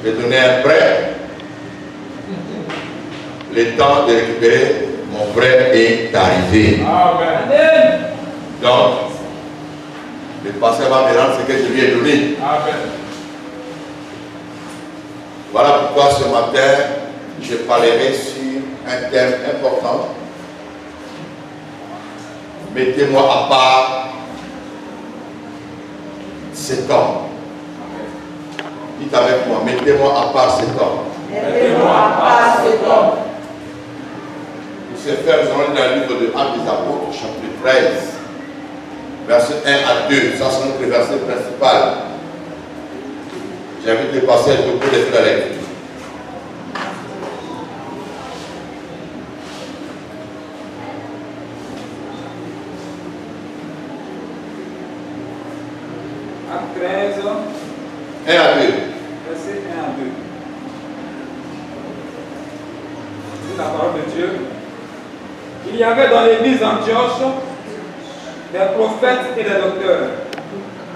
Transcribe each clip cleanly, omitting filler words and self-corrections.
J'ai donné un prêt. Le temps de récupérer mon prêt est arrivé. Amen. Donc, le pasteur va me rendre ce que je lui ai donné. Amen. Voilà pourquoi ce matin, je parlerai sur un thème important. Mettez-moi à part cet homme. Dites avec moi, mettez-moi à part cet homme. Mettez-moi à part cet homme. Pour ce faire, nous allons lire dans le livre de Actes des Apôtres, chapitre 13, versets 1 à 2. Ça, c'est notre verset principal. J'invite les pasteurs à beaucoup de faire la lecture. Acte 13, 1 à 2. verset 1 à 2. C'est la parole de Dieu. Il y avait dans l'église d'Antioche des prophètes et des docteurs.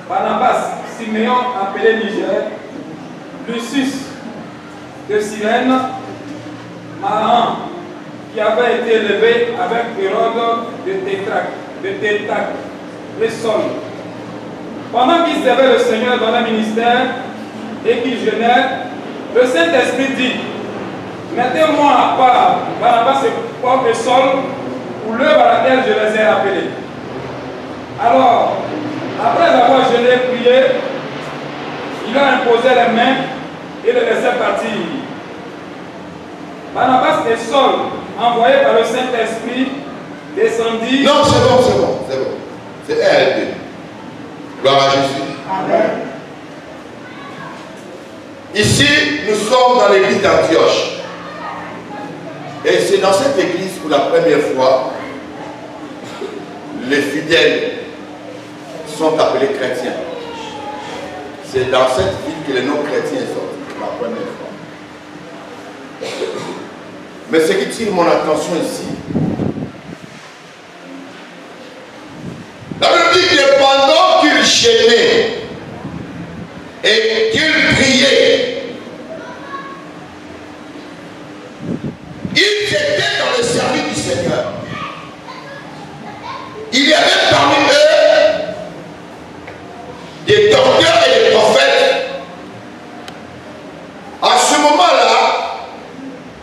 Barnabas, Siméon appelé Niger, Lucius de Cyrène, Mahan, qui avait été élevé avec Hérode de Tétrac, les Saul. Pendant qu'ils servaient le Seigneur dans le ministère et qu'ils jeûnaient, le Saint-Esprit dit: mettez-moi à part Barnabas et Paul et Saul pour l'œuvre à laquelle je les ai appelés. Alors, après avoir jeûné et prié, il a imposé les mains et les laissait partir. Barnabas et Saul, envoyés par le Saint-Esprit, descendirent. Non, c'est bon. C'est 1 à 2. Gloire à Jésus. Amen. Ici, nous sommes dans l'église d'Antioche. Et c'est dans cette église pour la première fois, les fidèles sont appelés chrétiens. C'est dans cette ville que les non-chrétiens sont, la première fois. Mais ce qui tire mon attention ici, la Bible dit que pendant qu'ils jeûnaient et qu'ils priaient, ils étaient dans le service du Seigneur. Il y avait parmi eux des docteurs et des prophètes. À ce moment-là,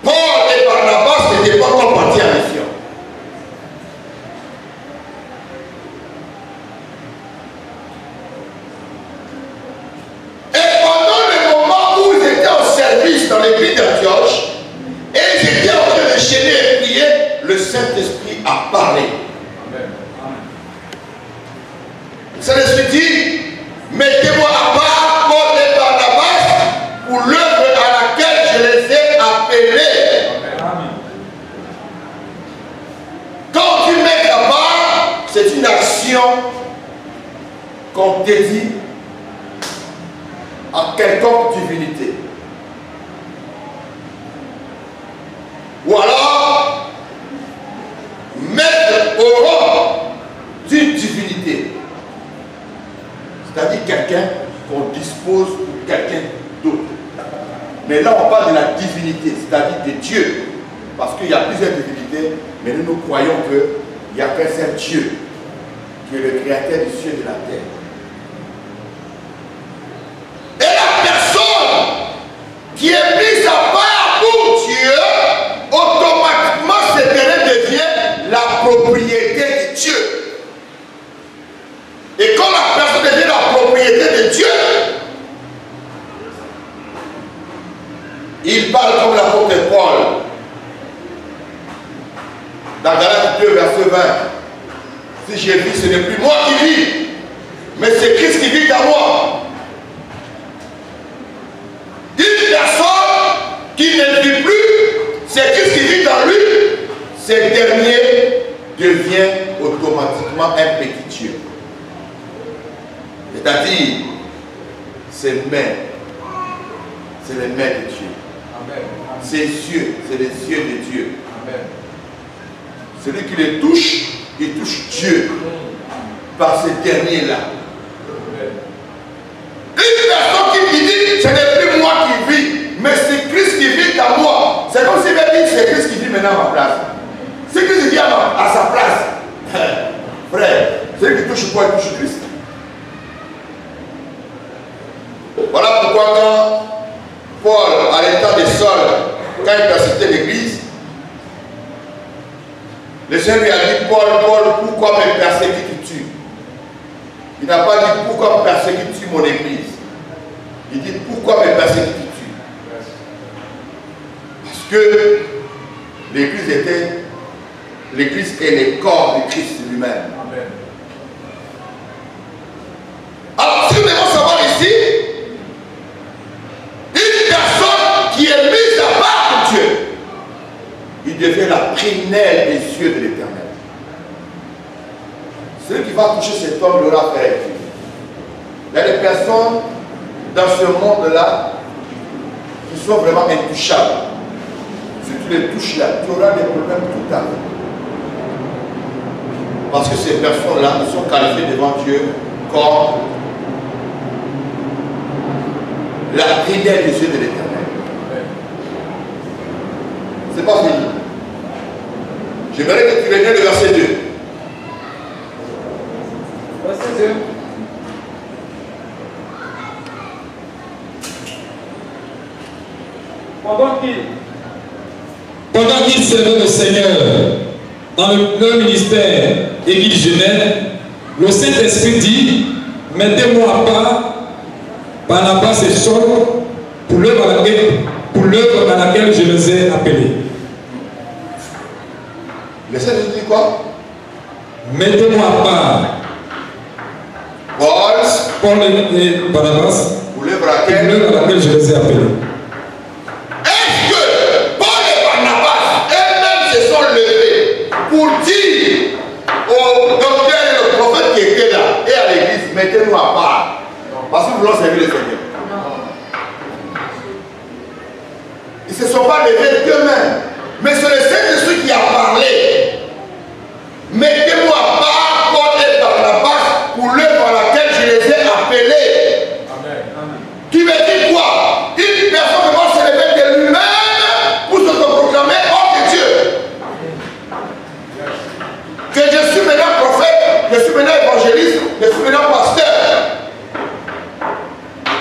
Paul et Barnabas n'étaient pas encore partis en mission. Et pendant le moment où ils étaient au service dans l'église d'Antioche, et ils étaient en train de jeûner et prier, le Saint-Esprit a parlé. Le Saint-Esprit dit: mettez-moi à part Paul et Barnabas pour l'œuvre à laquelle je les ai appelés. Quand tu mets à part, c'est une action qu'on dédie à quelconque divinité. Ou alors mettre au rang d'une divinité. C'est-à-dire quelqu'un qu'on dispose pour quelqu'un d'autre. Mais là on parle de la divinité, c'est-à-dire de Dieu. Parce qu'il y a plusieurs divinités, mais nous croyons qu'il n'y a qu'un seul Dieu, qui est le créateur du ciel et de la terre. Et la personne qui est mise à part pour Dieu, automatiquement ce terrain devient la propriété de Dieu. Et quand la personne devient la propriété de Dieu, il parle comme l'apôtre Paul. Dans Galates 2, verset 20. Si je vis, ce n'est plus moi qui vis, mais c'est Christ qui vit en moi. Une personne qui ne vit plus, c'est Christ qui vit en lui, ce dernier devient automatiquement un petit Dieu. C'est-à-dire, c'est mains, c'est les mains de Dieu. Ses yeux, c'est les yeux de Dieu. Amen. Celui qui les touche, il touche Dieu par ce dernier-là. Une personne qui dit, ce n'est plus moi qui vis, quand il persécutait l'église, le Seigneur lui a dit, Paul, pourquoi me persécutes-tu? Il n'a pas dit, pourquoi persécutes-tu mon église? Il dit, pourquoi me persécutes-tu? Parce que l'église est le corps du Christ lui-même. Alors, si nous devons savoir ici, une personne qui est mise à part de Dieu, il devient la prunelle des yeux de l'Éternel. Celui qui va toucher cet homme l'aura fait. Il y a des personnes dans ce monde-là qui sont vraiment intouchables. Si tu les touches là, tu auras des problèmes tout à l'heure. Parce que ces personnes-là sont qualifiées devant Dieu comme la prunelle des yeux de l'Éternel. C'est pas fini. J'aimerais que tu regardes le verset 2. Verset 2. Pendant qu'il servait le Seigneur dans leur ministère et qu'il jeûnait, le Saint-Esprit dit, mettez-moi à part Barnabas et Saul pour l'œuvre à laquelle je les ai appelés. Le Saint-Esprit dit quoi? Mettez-moi à part Paul et Barnabas pour l'œuvre à laquelle je les ai appelés. Est-ce que Paul et Barnabas eux-mêmes se sont levés pour dire au docteur et au prophète qui étaient là et à l'église, mettez-nous à part parce que nous voulons servir le Seigneur? Ils ne se sont pas levés d'eux-mêmes, mais c'est le Saint-Esprit qui a parlé. Mettez-moi à part Paul et Barnabas pour l'œuvre à laquelle je les ai appelés. Amen. Qui veut dire quoi? Une personne va se lever de lui-même pour se proclamer hors de Dieu. Que je suis maintenant prophète, je suis maintenant évangéliste, je suis maintenant pasteur.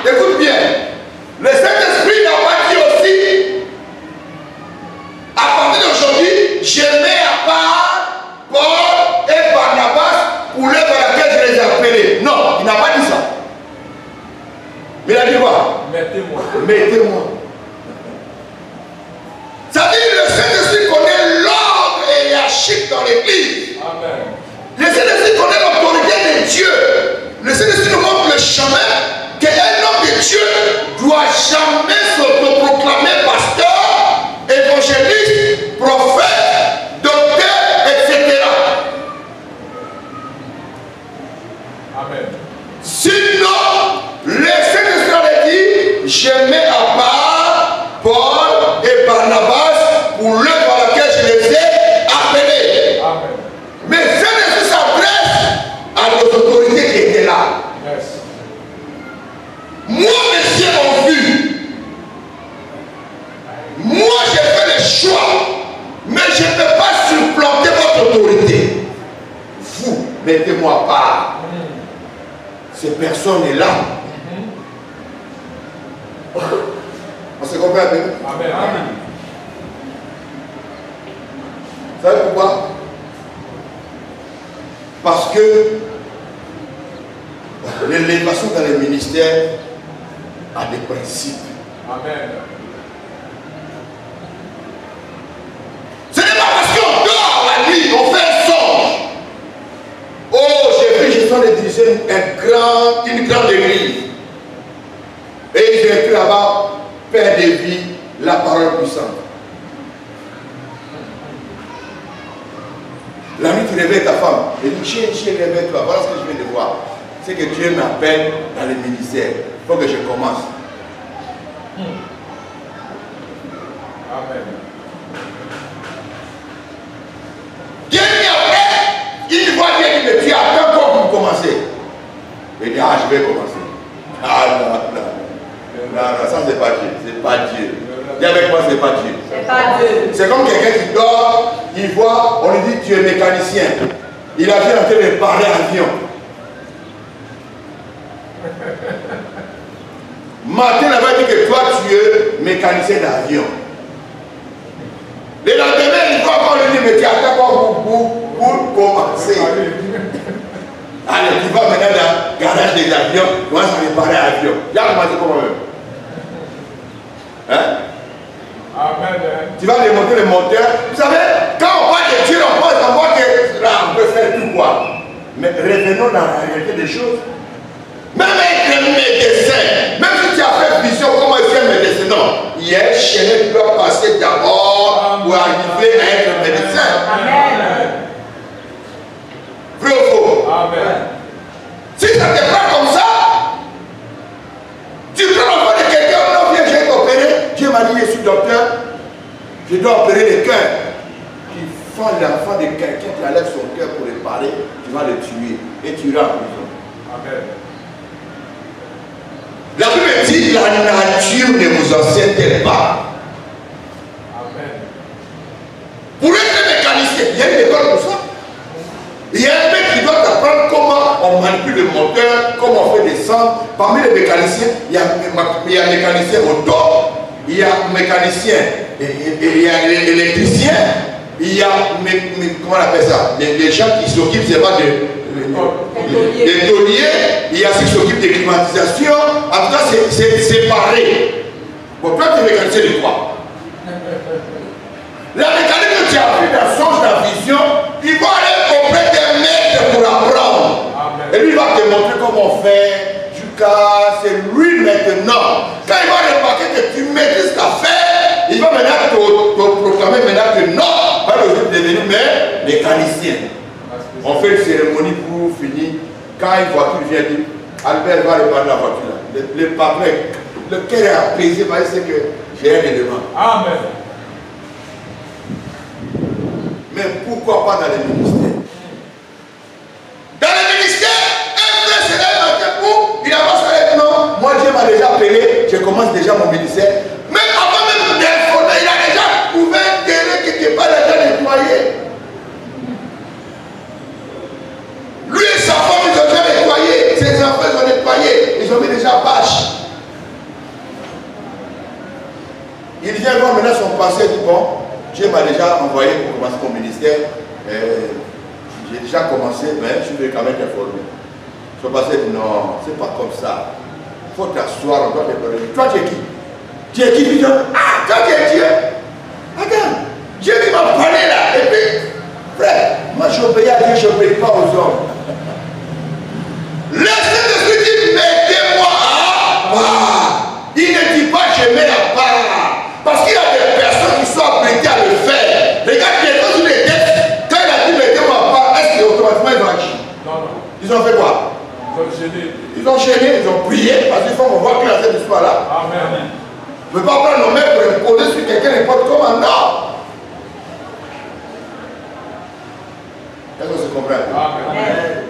Écoute bien, le Saint-Esprit n'a pas dit aussi, à partir d'aujourd'hui, je mets à part Paul et Barnabas pour l'œuvre à laquelle je les ai appelés. Non, il n'a pas dit ça. Mais il a dit quoi? Mettez-moi. Mettez-moi. Ça veut dire que le Saint-Esprit connaît l'ordre hiérarchique dans l'église. Amen. Le Saint-Esprit connaît l'autorité de Dieu. Le Saint-Esprit nous montre le chemin qu'un homme de Dieu doit jamais s'autoproclamer pasteur, évangéliste, prophète, docteur, etc. Amen. Sinon, le Saint-Esprit avait dit, je mets à part Paul et Barnabas pour l'œuvre à laquelle je les ai appelés. Amen. Mais le Saint-Esprit s'adresse à nos autorités qui étaient là. Yes. Moi, mes yeux ont vu. Moi, j'ai fait le choix. Mais je ne peux pas supplanter votre autorité. Vous, mettez-moi à part. Ces personnes-là. On se comprend avec nous? Amen. Amen. Vous savez pourquoi? Parce que l'élévation dans les ministères a des principes. Amen. Ce n'est pas parce qu'on dort la nuit, on fait un songe. Oh, j'ai vu, je suis diriger une grande église. Et j'ai écrit là-bas, Père de vie, la parole puissante. La nuit, tu réveilles ta femme. Et dit, chérie, réveille-toi. Voilà ce que je viens de voir. C'est que Dieu m'appelle dans le ministère. Il faut que je commence. Amen. Dieu dit après, il voit bien que tu attends encore pour commencer. Il dit, ah, je vais commencer. Ah, non, ça c'est pas Dieu. C'est pas Dieu. Dis avec moi, c'est pas Dieu. C'est pas Dieu. C'est comme quelqu'un qui dort, il voit, on lui dit, tu es mécanicien. Il a vu en train de parler avion. Martin avait dit que toi, tu es mécanicien d'avion. mais tu attends quoi pour commencer. Allez, tu vas maintenant dans le garage des avions, tu vas réparer l'avion. Tu as commencé comment même? Hein? Amen. Tu vas démonter le moteur. Vous savez, quand on parle de Dieu, on pense d'abord que là, on peut faire tout quoi. Mais revenons dans la réalité des choses. Même être médecin, même si tu as fait vision, comment il fait médecin, non. Il y a un chemin qui doit passer d'abord pour arriver à être médecin. Amen. Vrai ou faux? Amen. Si ça te prend comme ça, tu prends l'enfant de quelqu'un, non, viens, je vais t'opérer. Dieu m'a dit, je suis docteur, je dois opérer le cœur. Tu fends l'enfant de quelqu'un qui enlève son cœur pour le parer, tu vas le tuer et tu iras en prison. Amen. La Bible dit, la nature ne vous enseigne pas. Amen. Pour être mécanicien, il y a une école pour ça. Il y a un mec qui doit apprendre comment on manipule le moteur, comment on fait descendre. Parmi les mécaniciens, il y a mécanicien auto, il y a mécanicien, il y a électricien, il y a, comment on appelle ça, les gens qui s'occupent, c'est pas des tauliers, il y a ceux qui s'occupent des climatisations. En tout cas, c'est séparé. Bon, toi, tu es mécanicien de quoi? La mécanique que tu as vu dans son vision, il va aller auprès des maîtres pour apprendre. Amen. Et lui, il va te montrer comment on fait. C'est lui maintenant. Quand il va remarquer que tu maîtrises ta fait, il va maintenant te proclamer maintenant que non, pas le jour de devenir mécanicien. On fait une cérémonie pour finir. Quand une voiture vient dire, Albert va réparer la voiture. Le patron, le cœur est apaisé parce que j'ai un élément. Amen. Mais pourquoi pas dans les ministères? Dans les ministères, un frère se lève dans un coup, il avance avec non. Moi, Dieu m'a déjà appelé, je commence déjà mon ministère. Même avant même d'informer, il a déjà trouvé un terrain qui n'était pas déjà nettoyé. Lui et sa femme, ils ont déjà nettoyé. Ses enfants, ils ont nettoyé. Ils ont mis déjà bâche. Il vient voir maintenant son passé, il dit bon, Dieu m'a déjà envoyé pour commencer mon ministère. J'ai déjà commencé, mais je vais quand même t'informer. Son passé dit non, c'est pas comme ça. Il faut t'asseoir, on doit te parler. Toi, tu es qui? Tu es qui? Ah, toi, tu es Dieu. Regarde, Dieu qui m'a parlé là. Et puis, frère, moi j'obéis à Dieu, je n'obéis pas aux hommes. Le Saint-Esprit dit, mettez-moi à part. Il ne dit pas, je mets à part. Parce qu'il y a des personnes qui sont habilitées à le faire. Regarde, les gens sur les textes, quand il a dit, mettez-moi à part, est-ce qu'automatiquement ils ont agi? Non, non. Ils ont fait quoi? Ils ont gêné. Ils ont gêné, ils ont prié, parce qu'il faut qu'on voit que cette histoire-là. Amen. Je ne veux pas prendre nos mains pour imposer sur quelqu'un n'importe comment, non. Est-ce qu'on se comprend? Amen.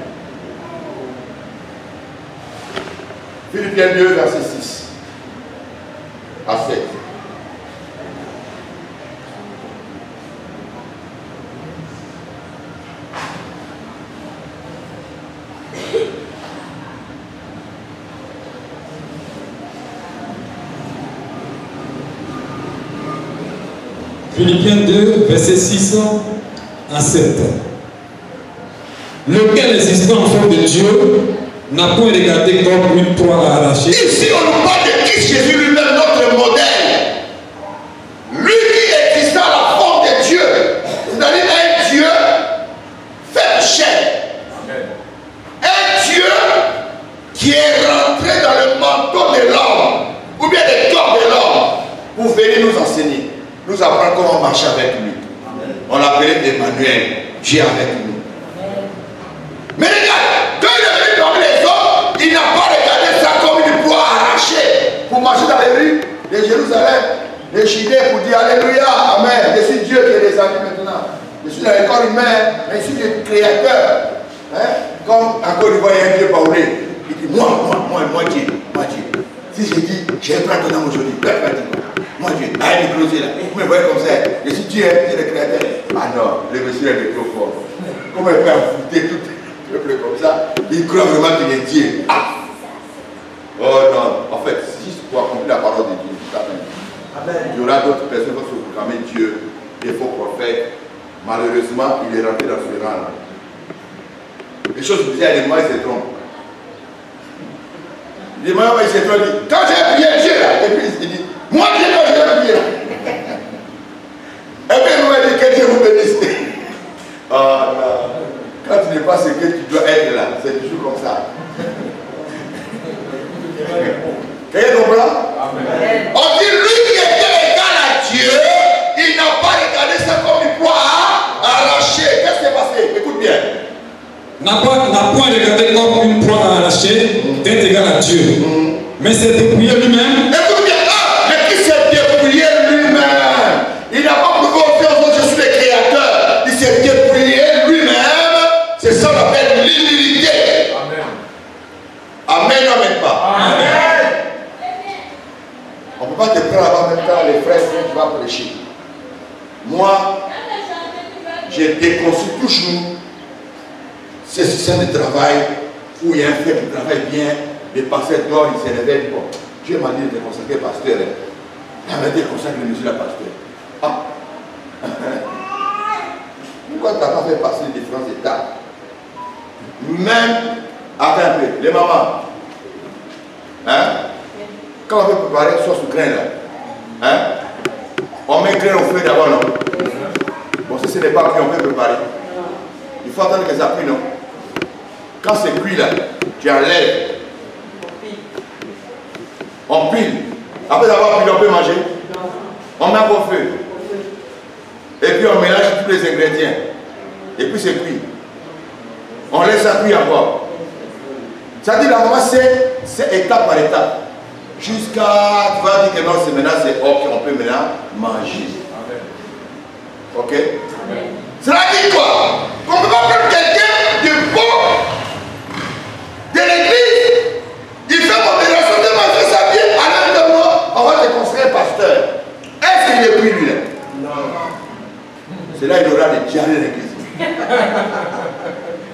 Philippiens 2, verset 6 à 7. Philippiens 2, verset 6 à 7. Lequel, existant en forme de Dieu, n'a point regardé comme une proie à arracher. Ici, on nous parle de Christ Jésus lui-même, notre modèle. Lui qui existe à la forme de Dieu, c'est-à-dire un Dieu fait de chair. Un Dieu qui est rentré dans le manteau de l'homme, ou bien le corps de l'homme, pour venir nous enseigner, nous apprendre comment marcher avec lui. Amen. On l'appelait Emmanuel, Dieu avec nous. Mais regarde, quand il est venu parmi les hommes, il n'a pas regardé ça comme une proie arrachée pour marcher dans les rues de Jérusalem, de Chidé pour dire Alléluia, Amen. Je suis Dieu qui est descendu maintenant. Je suis dans le corps humain, mais je suis le créateur. Hein? Comme en Côte d'Ivoire, il y a un Dieu parlé. Il dit moi Dieu, moi Dieu. Si je dis, j'ai pris ton âme aujourd'hui, moi Dieu, allez me closer là. Vous me voyez comme ça, je suis Dieu, je suis le créateur. Ah non, le monsieur est trop fort. Comment il peut affronter tout le peuple comme ça? Il croit vraiment qu'il est Dieu. Ah! Oh non, en fait, si je peux accomplir la parole de Dieu, amen. Il y aura d'autres personnes qui vont se proclamer Dieu, des faux prophètes, Malheureusement, il est rentré dans ce rang-là. Les choses bizarres, les mois, il se trompe. Les mois, il se trompe. Quand j'ai prié, Dieu là. Et puis il dit, moi, Dieu, quand j'ai prié là. Et puis il m'a dit que Dieu vous bénisse. Ah là. Quand tu n'es pas ce que tu dois être là, c'est toujours comme ça. Quelqu'un comprend? Amen. On dit lui qui était égal à Dieu, il n'a pas regardé ça comme une proie à arracher. Qu'est-ce qui s'est passé? Écoute bien. N'a point regardé comme une proie à arracher d'être égal à Dieu. Mais s'est dépouillé lui-même. Écoute bien, mais qui s'est dépouillé lui-même? Il n'a pas prouvé aux autres, je suis le créateur. Il s'est dépouillé lui-même. C'est ça qu'on appelle l'humilité. Amen. Amen, n'amène pas. Amen. On ne peut pas te prendre là-bas même temps, les frères, tu vas prêcher. Moi, j'ai déconstruit toujours ce système de travail où il y a un frère qui travaille bien, les pasteurs d'or, il se réveille. Bon, Dieu m'a dit de te consacrer pasteur. Il m'a dit de consacrer le monsieur la pasteur. Ah. Pourquoi tu n'as pas fait passer les différents états? Même, attends un peu, les mamans, hein? Quand on veut préparer soit sous grain là, hein? On met grain au feu d'abord, non? Bon, si ce n'est pas cuit, on peut préparer. Il faut attendre que ça cuit, non? Quand c'est cuit là, tu enlèves. On pile. Après avoir pilé, on peut manger. On met au feu. Et puis on mélange tous les ingrédients. Et puis c'est cuit. On laisse ça cuire encore. Ça dit la maman, c'est étape par étape. Jusqu'à, tu vas dire que non, c'est maintenant, c'est ok, on peut maintenant manger. Ok? Cela dit quoi? On ne peut pas prendre quelqu'un de bon de l'église. Il fait modération de manger sa vie. Alors de moi, on va te construire pasteur. Est-ce qu'il est pris lui là? Non. C'est là qu'il aura des diarrhées de l'église.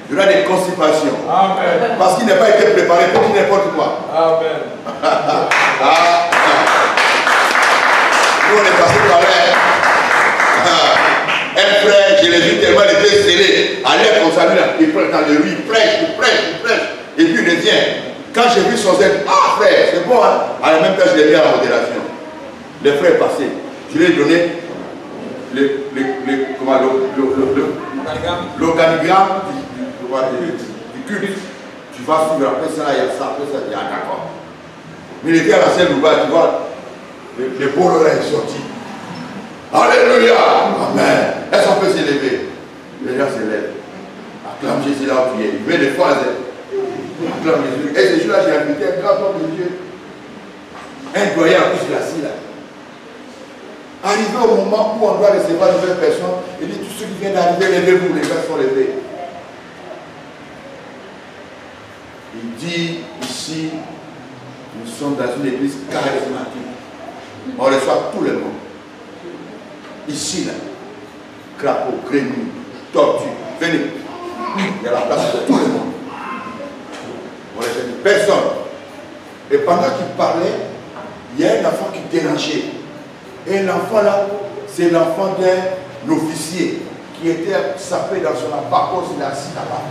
Il y aura des constipations. Amen. Parce qu'il n'a pas été préparé pour dire n'importe quoi. Amen. Nous on est passé par là. Un frère, je l'ai vu tellement, il était scellé. Allez comme ça, lui là, il prêche dans le rue, il prêche. Et puis il revient. Quand j'ai vu son zèle, ah frère, c'est bon hein. À la même temps, je l'ai mis à la modération. Le frère est passé. Je lui ai donné l'organigramme du culte. Tu vas suivre, après ça, il y a ça, après ça, il y a d'accord. Mais il était à la scène où tu vois, le beau là est sorti. Alléluia! Amen. Est-ce qu'on peut s'élever? Les gens s'élèvent. Acclame Jésus là où tu es. Il met des phrases. Acclame Jésus. Et ce jour-là, j'ai invité un grand homme de Dieu. Un doyen en plus assis là. Arrivé au moment où on doit recevoir une nouvelle personne, il dit tous ceux qui viennent d'arriver, levez-vous, les gens sont levés. Il dit ici, nous sommes dans une église charismatique. On reçoit tout le monde. Ici, là, crapaud, grenouille, tortue, venez. Il y a la place pour tout le monde. On ne laisse personne. Et pendant qu'il parlait, il y a un enfant qui dérangeait. Et l'enfant là, c'est l'enfant d'un officier qui était sapé dans son abacos, il est assis là-bas.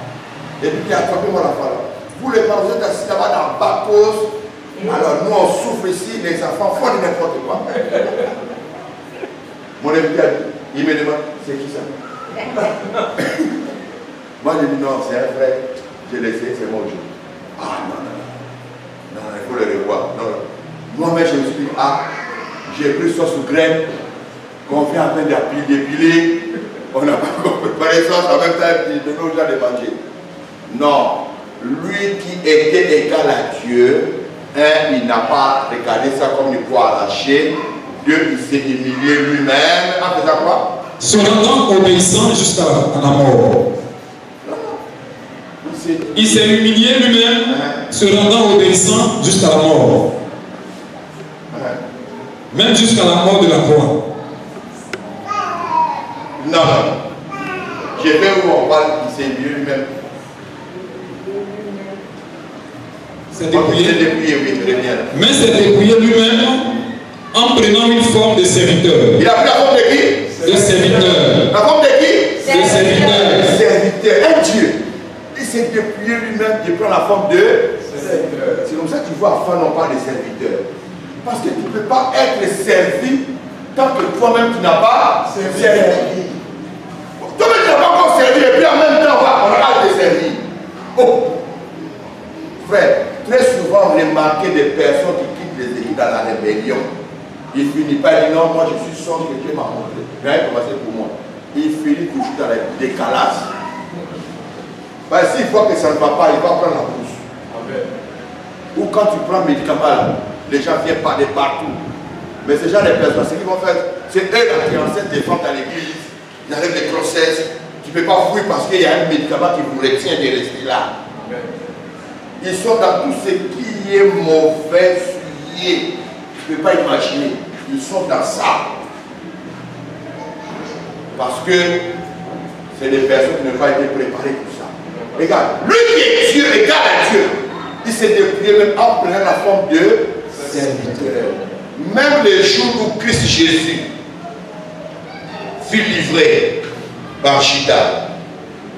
Et puis il a attrapé mon enfant là. Vous les parents, vous êtes assis là-bas dans abacos. Alors nous on souffre ici, les enfants font n'importe quoi. Mon invité a dit, il me demande, c'est qui ça? Moi j'ai dit non, c'est un frère, j'ai laissé, c'est mon jour. Ah non, il faut le revoir. Moi-même je me suis dit, j'ai pris ça sous graine, qu'on vient en train d'épiler, on n'a pas encore préparé ça, en même temps de nos gens de manger. Non, lui qui était égal à Dieu, il n'a pas regardé ça comme une poids arrachée. Dieu, il s'est humilié lui-même en faisant quoi? Se rendant obéissant jusqu'à la mort. Il s'est humilié lui-même, se rendant obéissant jusqu'à la mort. Même jusqu'à la mort de la croix. Non. Je vais où on parle, il s'est humilié lui-même. C'est dépouillé. Oui, très bien. Mais c'est dépouillé lui-même en prenant une forme de serviteur. Il a pris la forme de qui? De serviteur. La forme de qui? serviteur, un Dieu. Il s'est dépouillé lui-même, de prendre la forme de serviteur. C'est comme ça que tu vois, enfin, non pas de serviteur. Parce que tu ne peux pas être servi tant que toi-même tu n'as pas servi. Toi-même tu n'as pas encore servi et puis en même temps on va te servir. Oh! Frère, très souvent remarquez des personnes qui quittent les églises dans la rébellion. Il finit pas dire non, moi je suis son que Dieu m'a montré. Rien commencé pour moi. Il finit toujours dans le décalage. Parce qu'il voit que ça ne va pas, il va prendre la bourse. Ou quand tu prends un médicament là, les gens viennent parler partout. Mais ces gens, les personnes, ce qu'ils vont faire, c'est eux là qui enceintent des femmes dans l'église. Ils arrivent des grossesses. Tu ne peux pas fuir parce qu'il y a un médicament qui vous retient de rester là. Ils sont dans tout ce qui est mauvais, souillé. Tu ne peux pas imaginer. Ils sont dans ça. Parce que c'est des personnes qui n'ont pas été préparées pour ça. Regarde, lui qui est Dieu, regarde à Dieu. Il s'est dépouillé même en prenant la forme de serviteur. Même les jours où Christ Jésus fut livré par Judas,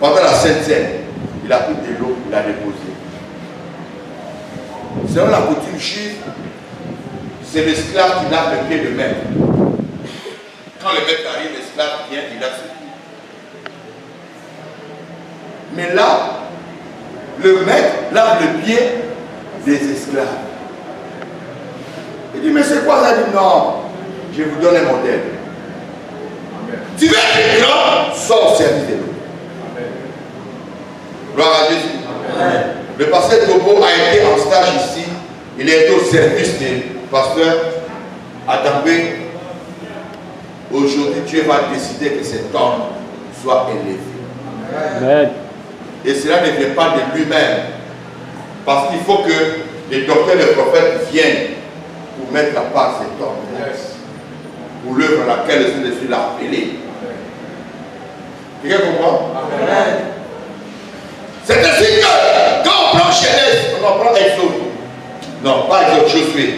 pendant la Sainte Seine, il a pris de l'eau, il a déposé. Selon la coutume juive, c'est l'esclave qui lave le pied de maître. Quand le maître arrive, l'esclave vient, il lave ses pieds. Mais là, le maître lave le pied des esclaves. Il dit, mais c'est quoi ça? Il dit, non, je vous donne un modèle. Amen. Tu veux être grand, sors au service de l'eau. Gloire à Jésus. Amen. Le pasteur Tobo a été en stage ici. Il est au service du pasteur Adambé. Aujourd'hui, Dieu va décider que cet homme soit élevé. Amen. Et cela ne vient pas de lui-même. Parce qu'il faut que les docteurs et les prophètes viennent pour mettre à part cet homme. Yes. Pour l'œuvre à laquelle je suis appelé. Quelqu'un comprend? Amen. C'est ainsi que quand on prend Genèse, on prend Exode. Non, pas Exode, Josué.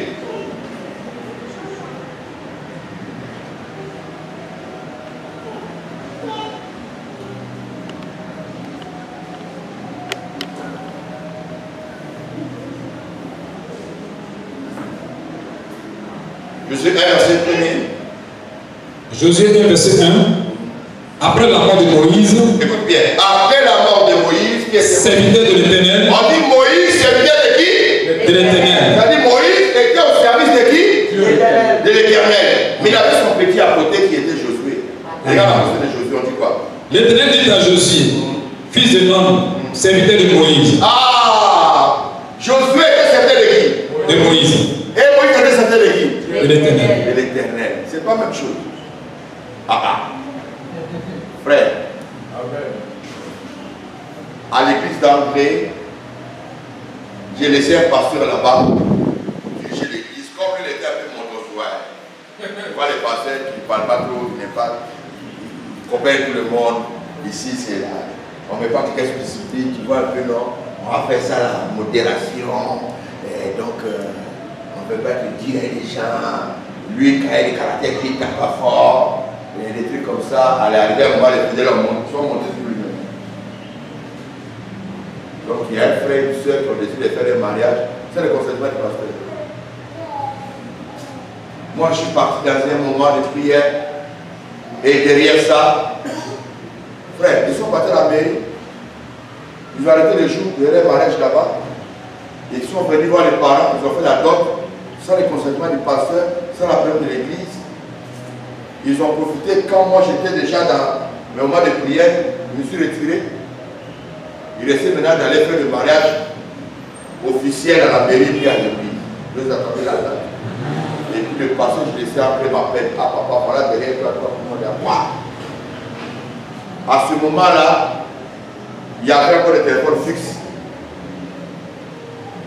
Josué 1, verset 1. Josué 1, verset 1. Après la mort de Moïse, écoute bien, après la mort de Moïse, qui est serviteur de l'Éternel, on dit Moïse, serviteur de qui? De l'Éternel. On dit Moïse était au service de qui? De l'Éternel. Mais il avait son petit à côté qui était Josué. Regarde la personne de Josué, on dit quoi? L'Éternel dit à Josué, fils de Nun, serviteur de Moïse. Ah! Josué était serviteur de qui? De Moïse. Et Moïse était serviteur de qui? De l'Éternel. De l'Éternel. C'est pas la même chose. Frère, à l'église d'André, j'ai laissé un pasteur là-bas diriger l'église. Comme il était un peu monosoir, tu vois les pasteurs qui ne parlent pas trop, qui n'aiment pas, qui comprennent tout le monde. Ici, c'est là. On ne met pas quelqu'un spécifique, tu vois un peu, non? On va faire ça, la modération. Et donc, on ne peut pas te dire les gens, lui, quand il a des caractères qui ne tapent pas fort. Et des trucs comme ça, à l'arrivée, on va les fidèles sont montés sur lui-même. Donc il y a un frère et une soeur qui ont décidé de faire un mariage. C'est le consentement du pasteur. Moi, je suis parti dans un moment de prière. Et derrière ça, frère, ils sont partis à la mairie. Ils ont arrêté le jour, il y avait un mariage là-bas. Ils sont venus voir les parents, ils ont fait la dot, sans le consentement du pasteur, sans la preuve de l'église. Ils ont profité quand moi j'étais déjà dans le moment de prière, je me suis retiré. Il restait maintenant d'aller faire le mariage officiel à la mairie puis à l'église. Je les attendais là-bas. Et puis le pasteur, je laissais après m'appeler. Ah papa, voilà derrière toi, tout le monde est à moi. À ce moment-là, il y avait encore des téléphones fixes.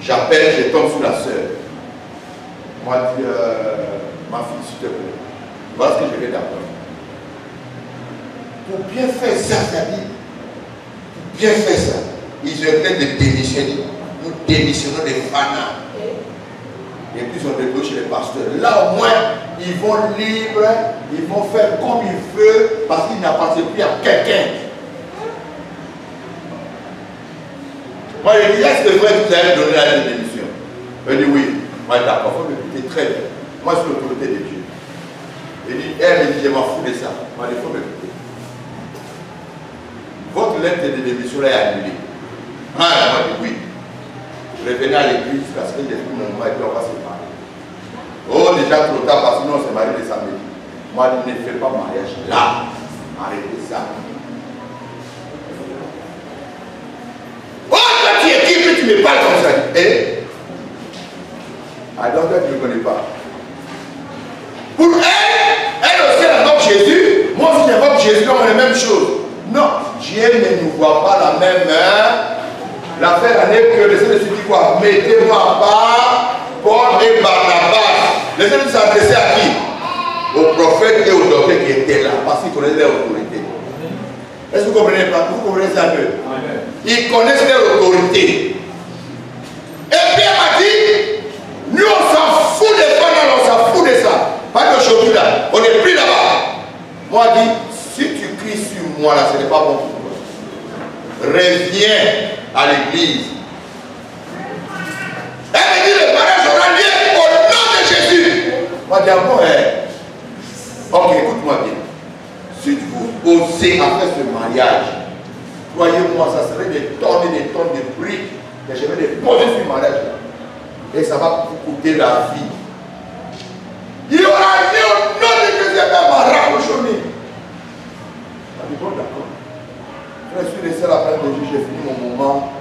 J'appelle, je tombe sur la sœur. Moi, je dis, ma fille, s'il te plaît. Voilà ce que je vais d'apprendre. Pour bien faire ça, c'est-à-dire, pour bien faire ça, ils ont fait de démissionner. Nous démissionnons des fanas. Et puis ils ont débrouillé chez les pasteurs. Là au moins, ils vont libres, ils vont faire comme ils veulent, parce qu'ils n'appartiennent plus à quelqu'un. Moi, je dis, est-ce que vous allez donner la démission? Elle dit oui. Moi, d'accord, il faut m'écouter très bien. Moi, je suis l'autorité de Dieu. Elle me dit, je m'en fous de ça. Moi, il faut m'écouter. Votre lettre de démission là est annulée. Ah, moi, je dis oui. Revenez à l'église parce que j'ai pris mon moment et puis on va se parler. Oh, déjà trop tard parce que nous on s'est marié le samedi. Moi, je ne fais pas mariage là. Arrêtez ça. Oh, toi tu es qui puis tu me parles comme ça? Eh? Alors toi tu ne me connais pas. Pour elle aussi elle invoque Jésus. Moi aussi j'invoque Jésus, on est la même chose. Non, Dieu ne nous voit pas la même. L'affaire en est que le Seigneur se dit quoi? Mettez-moi à part Paul et Barnabas. Le Seigneur s'adressait à qui? Aux prophètes et aux docteurs qui étaient là, parce qu'ils connaissaient leur autorité. Est-ce que vous comprenez pas? Vous comprenez ça un peu? Ils connaissent leur autorité. Et puis elle m'a dit, nous on s'en fout des femmes, on s'en fout de ça. Pas d'aujourd'hui là, on n'est plus là-bas. Moi elle dit, si tu cries sur moi là, ce n'est pas bon pour toi. Reviens à l'église. Elle me dit, le mariage aura lieu au nom de Jésus. Moi je dis, bon, ok, écoute-moi bien. Si vous osez à faire ce mariage, croyez-moi, ça serait des tonnes et des tonnes de briques que je vais les poser sur le mariage. Et ça va vous coûter la vie. Il y aura lieu au nom de Jésus, même à rapprocher. Bon, d'accord. Je suis laissé à la fin de Dieu, j'ai fini mon moment.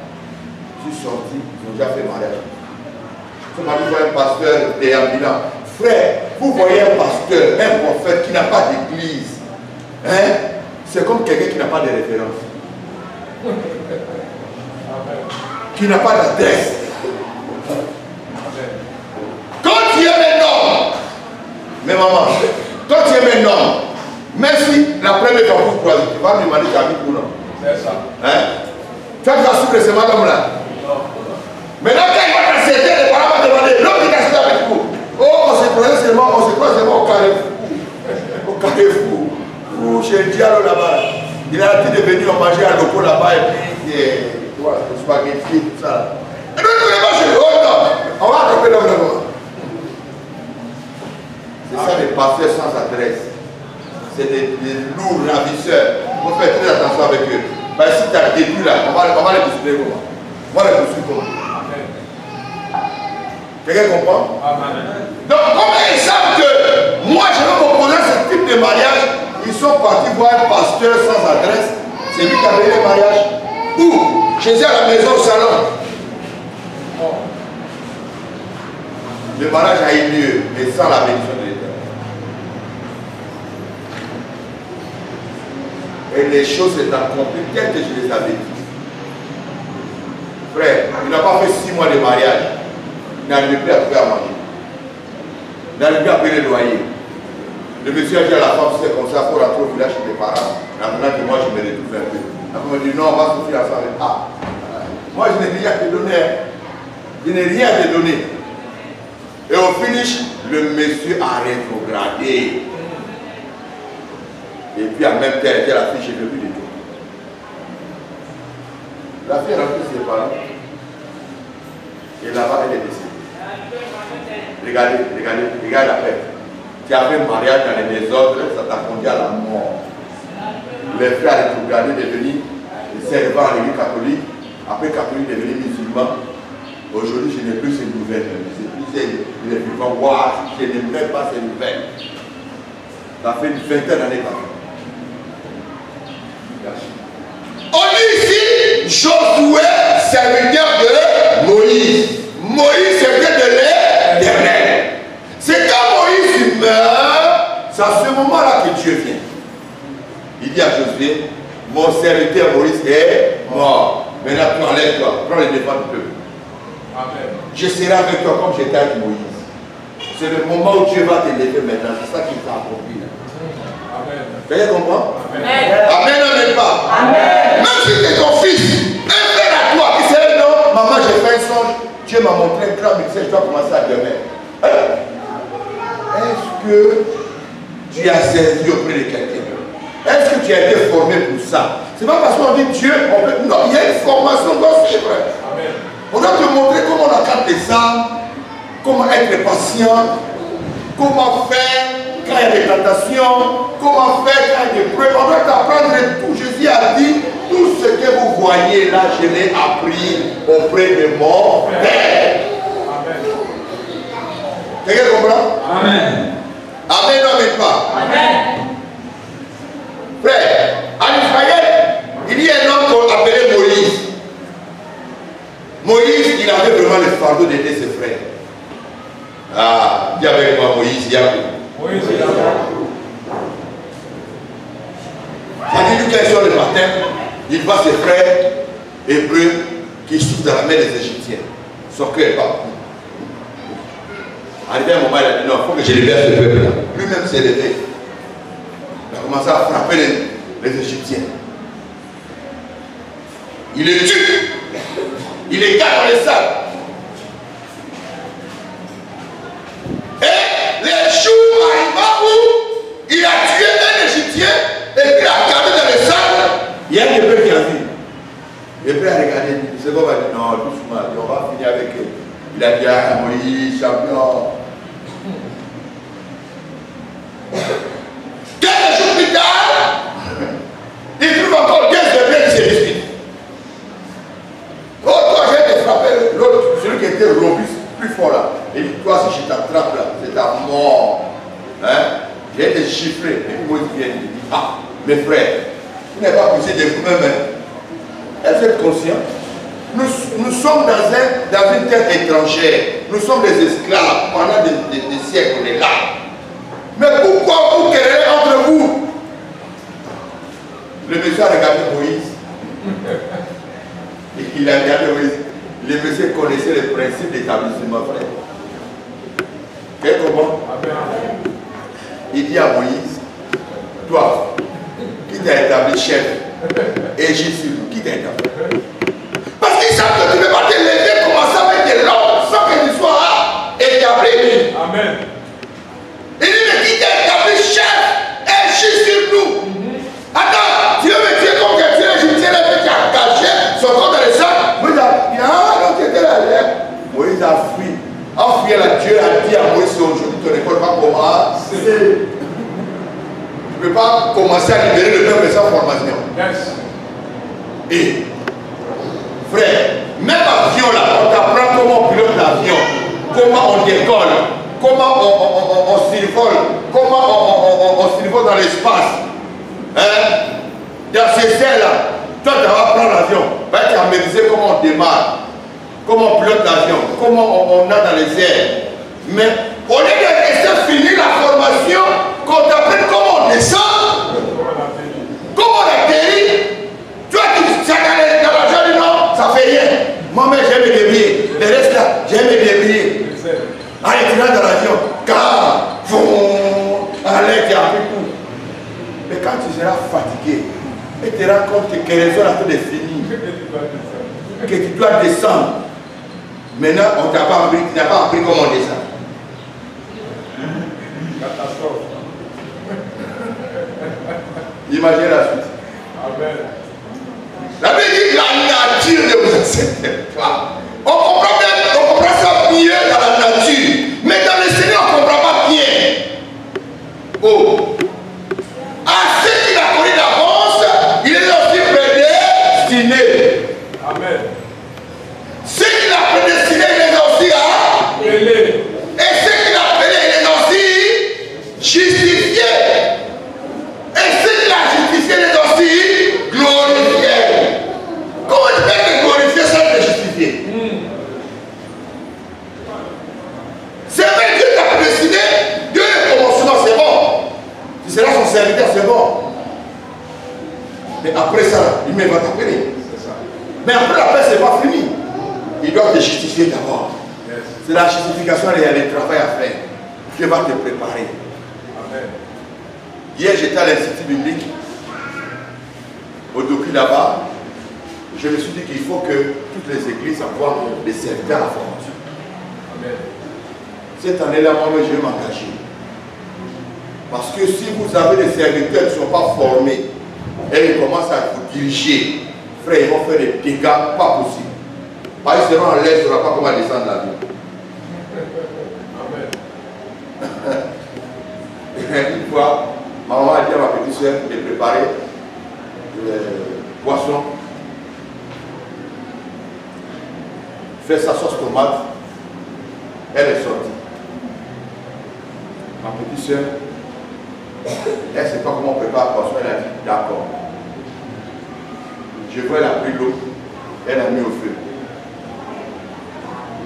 Je suis sorti, ils ont déjà fait mariage. Ce matin, je vois un pasteur déambulant. Frère, vous voyez un pasteur, un prophète qui n'a pas d'église. Hein? C'est comme quelqu'un qui n'a pas de référence. Qui n'a pas d'adresse. Quand tu aimes un homme, mais maman, quand tu aimes un homme, même si la première fois vous croisez, tu vas me demander ta vie ou non. C'est ça. Hein? Tu vas souffrir ce madame-là. Maintenant, quand il va t'accepter, les parents vont demander l'homme qui t'accepte avec vous. Oh, on se croise seulement au Carrefour. Au Carrefour. Ou chez le dialogue là-bas. Il a dit de venir manger à l'opo là-bas et puis des spaghettis et tout ça. Et nous, nous les mangeons. Oh non, on va attraper l'homme là-bas. C'est ça les pasteurs sans adresse. C'est des lourds ravisseurs. Il faut faire très attention avec eux. Ben, si tu as déduit là, on va les poursuivre comment? On va les poursuivre comment? Quelqu'un comprend? Amen. Donc, comme ils savent que moi je vais m'opposer à ce type de mariage, ils sont partis voir un pasteur sans adresse. C'est lui qui a payé le mariage. Où? Chez eux à la maison, au salon. Le mariage a eu lieu, mais sans la bénédiction de l'État. Et les choses s'est accomplies telles que je les avais dit. Frère, il n'a pas fait 6 mois de mariage. Il n'arrivait plus à trouver à manger. Il n'arrivait plus à payer le loyer. Le monsieur a dit à la femme, c'est comme ça, il faut rentrer au village chez tes parents. Maintenant que moi, je me retrouve un peu. Après, il m'a dit, non, on va souffrir ensemble. Ah, moi, je n'ai rien à te donner. Je n'ai rien à te donner. Et au finish, le monsieur a rétrogradé. Et puis, en même temps, elle était la fille chez le but de tout. La fille est rentrée chez ses parents. Et là-bas, elle est décédée. Regardez la paix. Tu as fait un mariage dans les désordres, ça t'a conduit à la mort. Les frères ont regardé devenir servants à l'église catholique. Après catholique, devenu musulman. Aujourd'hui, je n'ai plus ces nouvelles. Je sais plus les vivants. Waouh, je n'ai même pas ces nouvelles. Ça fait une vingtaine d'années quand même. On dit ici, Josué, serviteur de Moïse. Moïse, serviteur de l'Éternel. C'est quand Moïse meurt, c'est à ce moment-là que Dieu vient. Il dit à Josué, mon serviteur Moïse est mort. Maintenant, tu enlèves-toi, prends les défenses du peuple. Amen. Je serai avec toi comme j'étais avec Moïse. C'est le moment où Dieu va te lever maintenant. C'est ça qu'il t'a accompli. Amen. Vous voyez comprendre? Amen. Amen, amen pas. Amen. Même si c'est ton fils, un frère à toi qui sait non, maman, j'ai fait un songe. Dieu m'a montré un grand mixage, je dois commencer à demain. Est-ce que tu as servi auprès de quelqu'un? Est-ce que tu as été formé pour ça? C'est pas parce qu'on dit Dieu, non, il y a une formation dans ce frère. On doit te montrer comment on accorde les âmes, comment être patient, comment faire quand il y a des tentations, comment faire quand il y a des preuves. On doit t'apprendre tout. Jésus a dit, tout ce que vous voyez là, je l'ai appris auprès de mon Père. Quelqu'un comprend? Amen. Amen, non, mais pas. Amen. Frère, en Israël, il y a un homme qu'on appelait Moïse. Moïse, il avait vraiment le fardeau d'aider ses frères. Ah, dis avec moi Moïse, il y a tout. Moïse, il a tout. Ça dit lui quand il sort le matin, il voit ses frères hébreux qui souffrent dans la mer des Égyptiens. Son cœur bat. Arrivé un moment, il a dit non, il faut que je libère ce peuple-là. Lui-même s'est levé. Il a commencé à frapper les Égyptiens. Il les tue. Il les garde dans les salles. Et les jours arrivant où il a tué un Égyptien et puis il a gardé dans les salles. Il y a un Hébreu qui a vu. L'Hébreu a regardé, il s'est dit non, doucement, on va finir avec eux. Il a dit ah, Moïse, champion. Quelques jours plus tard, il trouve encore 15 Hébreux qui se disputent. Oh, toi, j'ai été frappé. L'autre, celui qui était robuste, plus fort là. Il dit, toi, si je t'attrape là, c'est ta mort. Hein? J'ai été chiffré. Et puis Moïse vient et dit, ah, mes frères, vous n'avez pas poussé de vous-même. Hein? Est-ce que vous êtes conscient? Nous sommes dans une terre étrangère. Nous sommes des esclaves. Pendant des siècles, on est là. Mais pourquoi vous querellez entre vous? Le monsieur a regardé Moïse. Et il a regardé Moïse. Le monsieur connaissait les principes d'établissement, frère. Quel comment? Il dit à Moïse, toi, qui t'a établi chef? Et Jésus, qui t'a établi? Parce qu'ils savent que tu ne peux pas te lever, commencer avec de l'ordre sans que tu sois établi. Amen. Il dit, mais qui t'a établi chef? Agis sur nous. Attends, tu veux me tuer comme tu as tué l'Égyptien qui a caché son corps dans les sacs? Moïse a dit, ah, non, tu étais là. Moïse a fui. En fuyant là, Dieu a dit à Moïse, aujourd'hui ton école va commencer. Tu ne peux pas commencer à libérer le peuple sans formation. Yes. Et, frère, même avion là, on t'apprend comment on pilote l'avion, comment on décolle, comment on survole, comment on survole dans l'espace. Hein? Dans ces airs-là, toi tu vas prendre l'avion, tu vas maîtriser comment on démarre, comment on pilote l'avion, comment on a dans les airs. Mais au lieu de laisser finir la formation, qu'on t'apprenne comment on descend, comment on atterrit, tu vois tu as dans l'avion, non, ça fait rien. Moi-même j'aime me débrouiller, le reste là, j'aime me débrouiller. Allez, tu rentres dans l'avion, car, allez, tu as pris tout. Mais quand tu seras fatigué et tu te rends compte que les heures sont finies, que tu dois descendre, maintenant on t'a pas appris, tu n'as pas appris comment on descend. Catastrophe. Imaginez la suite. Amen. La Bible dit la nature ne vous accepte pas. On comprend ça mieux dans la nature, mais dans le Seigneur on ne comprend pas bien. Oh. À ceux qu'il a connu d'avance, il est aussi prédestiné. Amen. Ceux qu'il a prédestiné, il est aussi appelé. Et ceux qu'il a appelé, il est aussi justifié. Et ceux qu'il a justifié, il est aussi glorifié. Comment tu peux te glorifier sans te justifier? C'est vrai, Dieu t'a prédestiné. Dieu est au commencement, c'est bon. Tu seras son serviteur, c'est bon. Mais après ça, il va t'appeler. Mais après l'appel, c'est pas fini. Il doit te justifier d'abord. Yes. C'est la justification, il y a le travail à faire. Dieu va te préparer. Amen. Hier, j'étais à l'Institut biblique, au docu là-bas. Je me suis dit qu'il faut que toutes les églises envoient des serviteurs à la formation. Amen. Cette année-là, moi, je vais m'engager. Parce que si vous avez des serviteurs qui ne sont pas formés et ils commencent à vous diriger, frère, ils vont faire des dégâts pas possibles. Parce qu'ils seront en l'air, ils ne sauront pas comment descendre la ville. Une fois, ma maman a dit à ma petite soeur de préparer le poisson, faire sa sauce tomate. Elle est sortie. Ma petite soeur, elle ne sait pas comment on prépare le poisson. Elle a dit d'accord. Je vois, elle a pris l'eau, elle a mis au feu.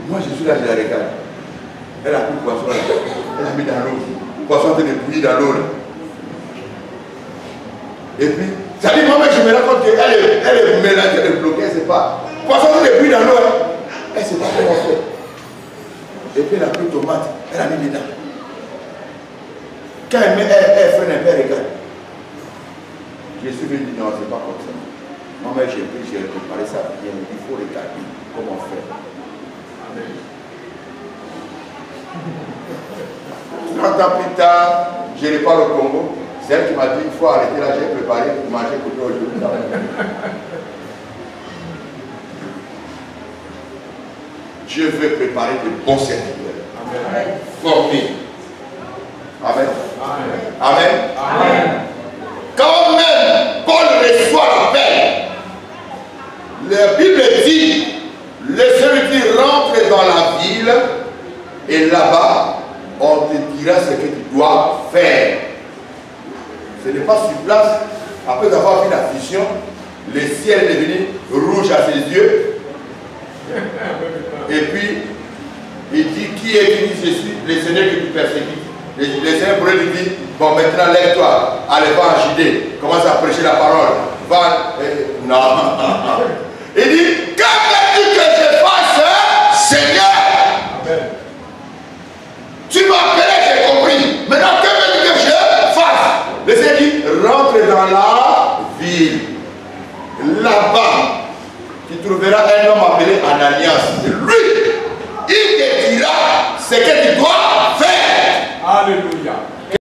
Moi je suis là, je la regarde. Elle a pris le poisson, elle a mis dans l'eau. Le poisson est en train de bouillir dans l'eau. Et puis, ça dit, moi je me rends compte qu'elle est mélangée, elle est bloquée, elle ne sait pas. Le poisson est en train de bouillir dans l'eau. Elle ne sait pas comment faire. Et puis elle a pris tomate, elle a mis dedans. Quand elle fait un peu, elle regarde. Je suis venu dire non, c'est pas comme ça. Moi, j'ai préparé ça bien, il faut regarder comment faire. Amen. 30 ans plus tard, je repars au Congo. C'est elle qui m'a dit, il faut arrêter là, j'ai préparé pour manger pour toi aujourd'hui. Dieu veut préparer de bons serviteurs. Amen. Formés. Amen. Amen. Amen. Amen. Quand même Paul reçoit l'appel, la Bible dit, le serviteur rentre dans la ville et là-bas, on te dira ce que tu dois faire. Ce n'est pas sur place, après avoir vu la vision, le ciel est devenu rouge à ses yeux. Et puis, il dit, qui est qui dit, je suis le Seigneur que tu persécutes. Le Seigneur pourrait lui dire, bon maintenant lève-toi, allez va en Judée, commence à prêcher la parole. Va, non. Il dit, que veux-tu que je fasse, Seigneur? Amen. Tu m'as appelé, j'ai compris. Maintenant, que veux-tu que je fasse? Le Seigneur dit, rentre dans la ville. Là-bas, tu trouveras un homme appelé Ananias.